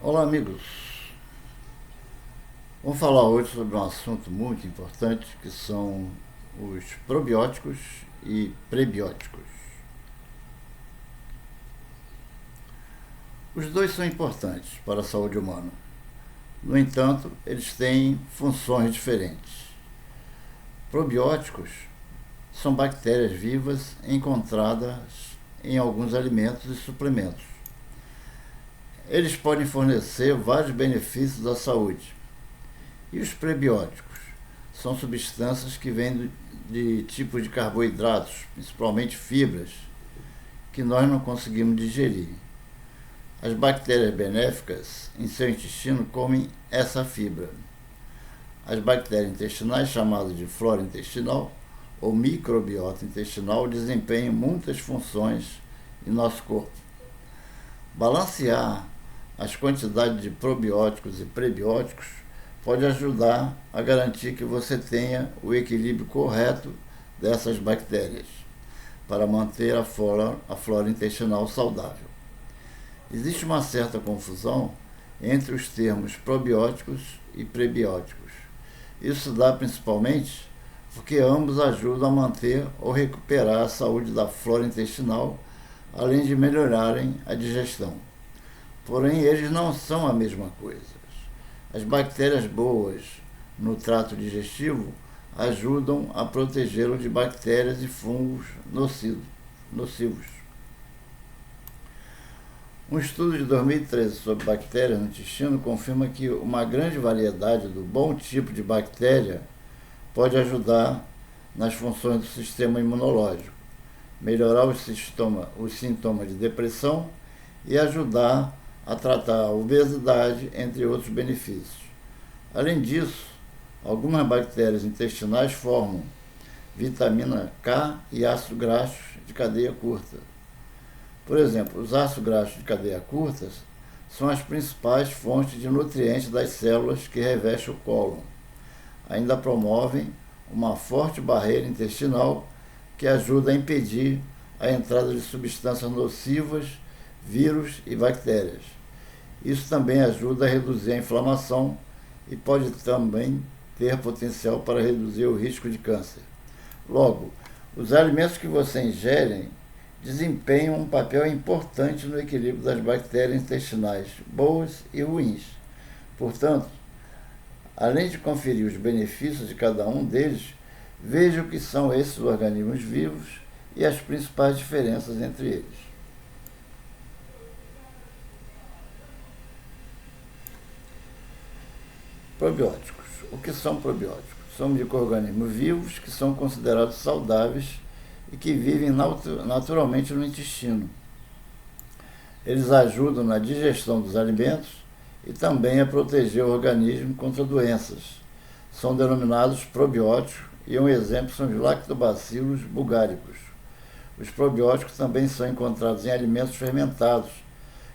Olá, amigos. Vamos falar hoje sobre um assunto muito importante que são os probióticos e prebióticos. Os dois são importantes para a saúde humana. No entanto, eles têm funções diferentes. Probióticos são bactérias vivas encontradas em alguns alimentos e suplementos. Eles podem fornecer vários benefícios à saúde. E os prebióticos são substâncias que vêm de tipos de carboidratos, principalmente fibras, que nós não conseguimos digerir. As bactérias benéficas em seu intestino comem essa fibra. As bactérias intestinais, chamadas de flora intestinal ou microbiota intestinal, desempenham muitas funções em nosso corpo. Balancear as quantidades de probióticos e prebióticos pode ajudar a garantir que você tenha o equilíbrio correto dessas bactérias para manter a flora intestinal saudável. Existe uma certa confusão entre os termos probióticos e prebióticos. Isso dá principalmente porque ambos ajudam a manter ou recuperar a saúde da flora intestinal, além de melhorarem a digestão. Porém, eles não são a mesma coisa. As bactérias boas no trato digestivo ajudam a protegê-lo de bactérias e fungos nocivos. Um estudo de 2013 sobre bactérias no intestino confirma que uma grande variedade do bom tipo de bactéria pode ajudar nas funções do sistema imunológico, melhorar os sintomas de depressão e ajudar a tratar a obesidade, entre outros benefícios. Além disso, algumas bactérias intestinais formam vitamina K e ácidos graxos de cadeia curta. Por exemplo, os ácidos graxos de cadeia curta são as principais fontes de nutrientes das células que revestem o cólon. Ainda promovem uma forte barreira intestinal que ajuda a impedir a entrada de substâncias nocivas, vírus e bactérias. Isso também ajuda a reduzir a inflamação e pode também ter potencial para reduzir o risco de câncer. Logo, os alimentos que você ingere desempenham um papel importante no equilíbrio das bactérias intestinais, boas e ruins. Portanto, além de conferir os benefícios de cada um deles, veja o que são esses organismos vivos e as principais diferenças entre eles. Probióticos. O que são probióticos? São micro-organismos vivos que são considerados saudáveis e que vivem naturalmente no intestino. Eles ajudam na digestão dos alimentos e também a proteger o organismo contra doenças. São denominados probióticos e um exemplo são os lactobacilos bulgáricos. Os probióticos também são encontrados em alimentos fermentados,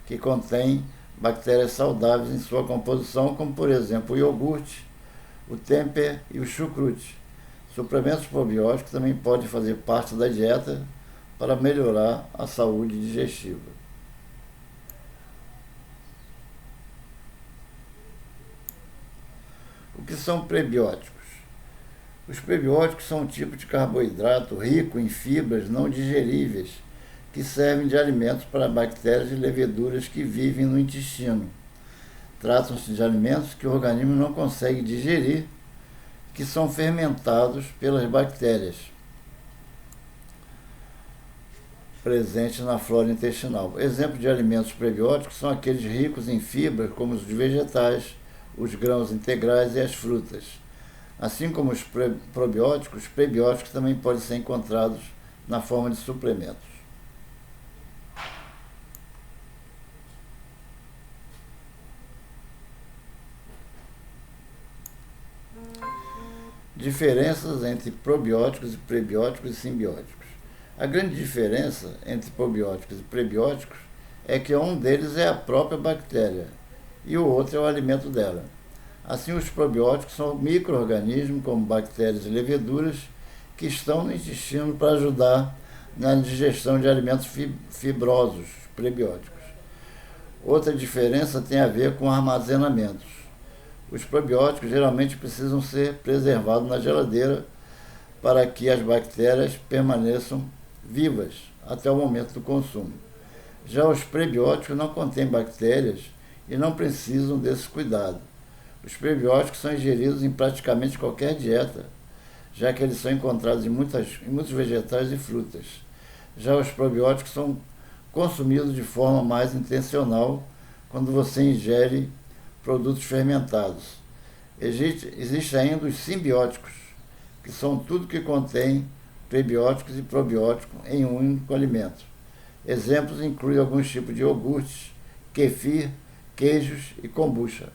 que contêm bactérias saudáveis em sua composição, como por exemplo o iogurte, o tempê e o chucrute. Suplementos probióticos também podem fazer parte da dieta para melhorar a saúde digestiva. O que são prebióticos? Os prebióticos são um tipo de carboidrato rico em fibras não digeríveis que servem de alimentos para bactérias e leveduras que vivem no intestino. Tratam-se de alimentos que o organismo não consegue digerir, que são fermentados pelas bactérias presentes na flora intestinal. Exemplos de alimentos prebióticos são aqueles ricos em fibras, como os vegetais, os grãos integrais e as frutas. Assim como os probióticos, os prebióticos também podem ser encontrados na forma de suplementos. Diferenças entre probióticos e prebióticos e simbióticos. A grande diferença entre probióticos e prebióticos é que um deles é a própria bactéria e o outro é o alimento dela. Assim, os probióticos são micro-organismos, como bactérias e leveduras, que estão no intestino para ajudar na digestão de alimentos fibrosos, prebióticos. Outra diferença tem a ver com armazenamentos. Os probióticos geralmente precisam ser preservados na geladeira para que as bactérias permaneçam vivas até o momento do consumo. Já os prebióticos não contêm bactérias e não precisam desse cuidado. Os prebióticos são ingeridos em praticamente qualquer dieta, já que eles são encontrados em muitos vegetais e frutas. Já os probióticos são consumidos de forma mais intencional quando você ingere produtos fermentados. Existe ainda os simbióticos, que são tudo que contém prebióticos e probióticos em um único alimento. Exemplos incluem alguns tipos de iogurtes, kefir, queijos e kombucha.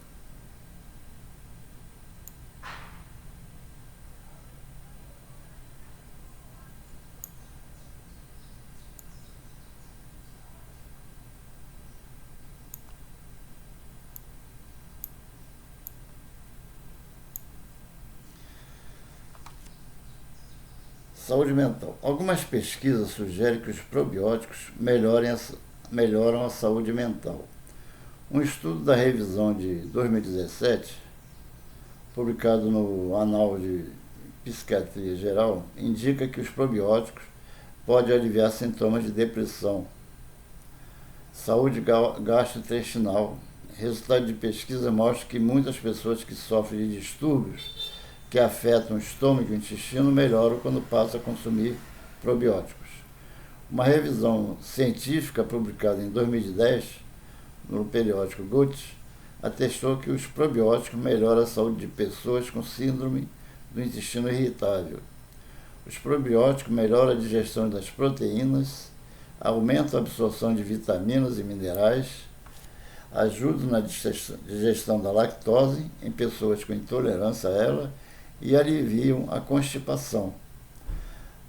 Saúde mental. Algumas pesquisas sugerem que os probióticos melhoram a saúde mental. Um estudo da revisão de 2017, publicado no Anal de Psiquiatria Geral, indica que os probióticos podem aliviar sintomas de depressão, saúde gastrointestinal. Resultado de pesquisa mostra que muitas pessoas que sofrem de distúrbios que afetam o estômago e o intestino melhoram quando passam a consumir probióticos. Uma revisão científica publicada em 2010 no periódico Gut atestou que os probióticos melhoram a saúde de pessoas com síndrome do intestino irritável. Os probióticos melhoram a digestão das proteínas, aumentam a absorção de vitaminas e minerais, ajudam na digestão da lactose em pessoas com intolerância a ela e aliviam a constipação.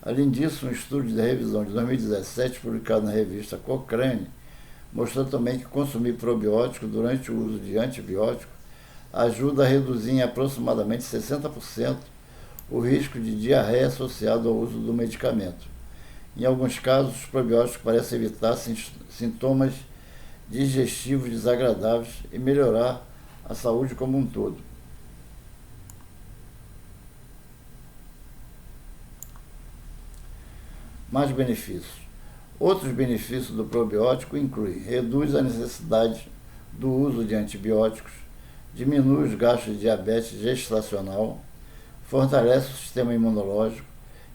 Além disso, um estudo da revisão de 2017, publicado na revista Cochrane, mostrou também que consumir probióticos durante o uso de antibióticos ajuda a reduzir em aproximadamente 60% o risco de diarreia associado ao uso do medicamento. Em alguns casos, os probióticos parecem evitar sintomas digestivos desagradáveis e melhorar a saúde como um todo. Mais benefícios. Outros benefícios do probiótico incluem: reduz a necessidade do uso de antibióticos, diminui os gastos de diabetes gestacional, fortalece o sistema imunológico,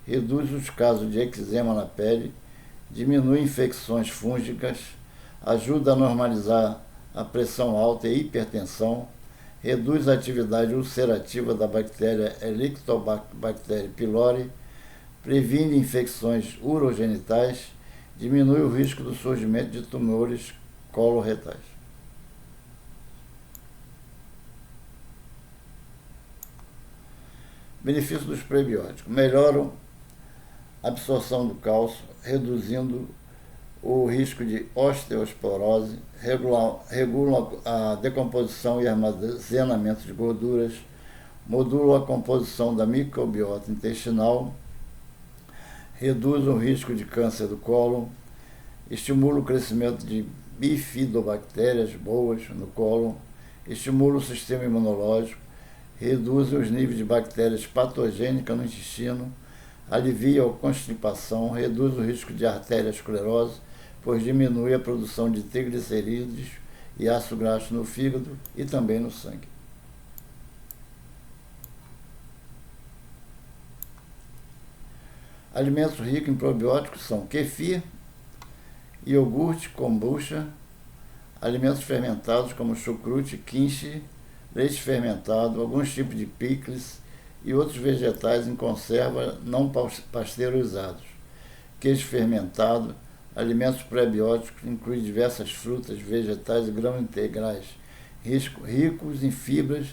reduz os casos de eczema na pele, diminui infecções fúngicas, ajuda a normalizar a pressão alta e hipertensão, reduz a atividade ulcerativa da bactéria Helicobacter pylori, previne infecções urogenitais, diminui o risco do surgimento de tumores coloretais. Benefícios dos prebióticos: melhoram a absorção do cálcio, reduzindo o risco de osteoporose, regulam a decomposição e armazenamento de gorduras, modulam a composição da microbiota intestinal, reduz o risco de câncer do cólon, estimula o crescimento de bifidobactérias boas no cólon, estimula o sistema imunológico, reduz os níveis de bactérias patogênicas no intestino, alivia a constipação, reduz o risco de arteriosclerose, pois diminui a produção de triglicerídeos e ácido graxo no fígado e também no sangue. Alimentos ricos em probióticos são kefir, iogurte, kombucha, alimentos fermentados como chucrute, kimchi, leite fermentado, alguns tipos de picles e outros vegetais em conserva não pasteurizados, queijo fermentado, alimentos prebióticos incluem diversas frutas, vegetais e grãos integrais, ricos em fibras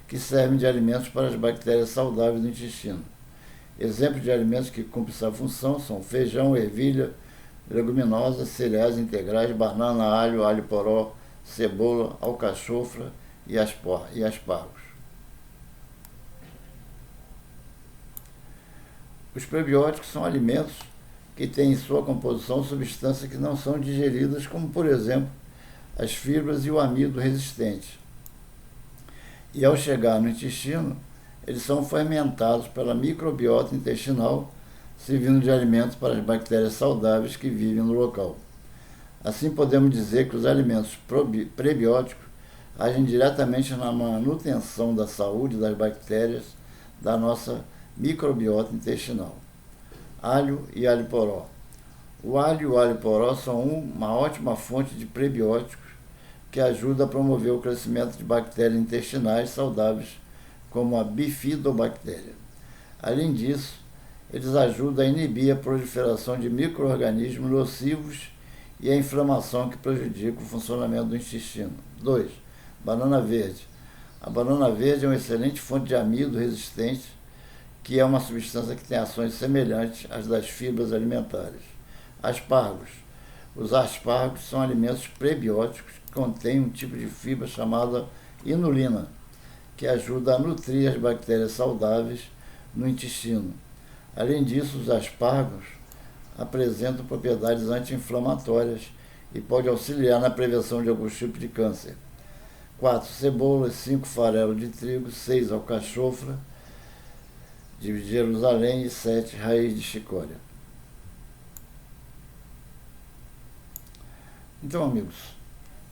que servem de alimentos para as bactérias saudáveis do intestino. Exemplos de alimentos que cumprem essa função são feijão, ervilha, leguminosas, cereais integrais, banana, alho poró, cebola, alcachofra e aspargos. Os prebióticos são alimentos que têm em sua composição substâncias que não são digeridas, como por exemplo as fibras e o amido resistente. E ao chegar no intestino, eles são fermentados pela microbiota intestinal, servindo de alimento para as bactérias saudáveis que vivem no local. Assim, podemos dizer que os alimentos prebióticos agem diretamente na manutenção da saúde das bactérias da nossa microbiota intestinal. Alho e alho poró. O alho e o alho poró são uma ótima fonte de prebióticos que ajuda a promover o crescimento de bactérias intestinais saudáveis, como a bifidobactéria. Além disso, eles ajudam a inibir a proliferação de micro-organismos nocivos e a inflamação que prejudica o funcionamento do intestino. 2. Banana verde. A banana verde é uma excelente fonte de amido resistente, que é uma substância que tem ações semelhantes às das fibras alimentares. Aspargos. Os aspargos são alimentos prebióticos que contêm um tipo de fibra chamada inulina, que ajuda a nutrir as bactérias saudáveis no intestino. Além disso, os aspargos apresentam propriedades anti-inflamatórias e podem auxiliar na prevenção de alguns tipos de câncer. 4. Cebolas. 5. Farelo de trigo. 6. Alcachofra de Jerusalém. E 7. Raiz de chicória. Então, amigos,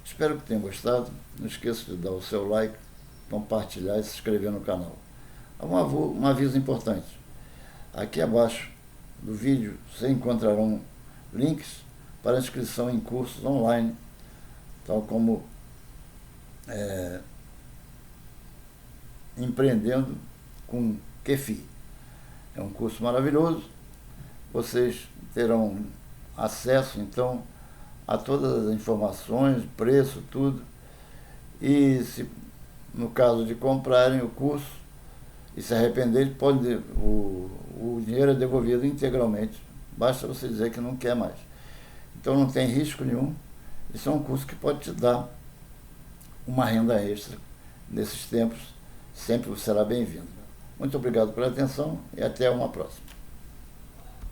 espero que tenham gostado. Não esqueça de dar o seu like, compartilhar e se inscrever no canal. Um aviso importante. Aqui abaixo do vídeo você encontrarão links para inscrição em cursos online, tal como Empreendendo com Kefi. É um curso maravilhoso. Vocês terão acesso, então, a todas as informações, preço, tudo. E se no caso de comprarem o curso e se arrependerem, o dinheiro é devolvido integralmente. Basta você dizer que não quer mais. Então não tem risco nenhum. Isso é um curso que pode te dar uma renda extra nesses tempos. Sempre será bem-vindo. Muito obrigado pela atenção e até uma próxima.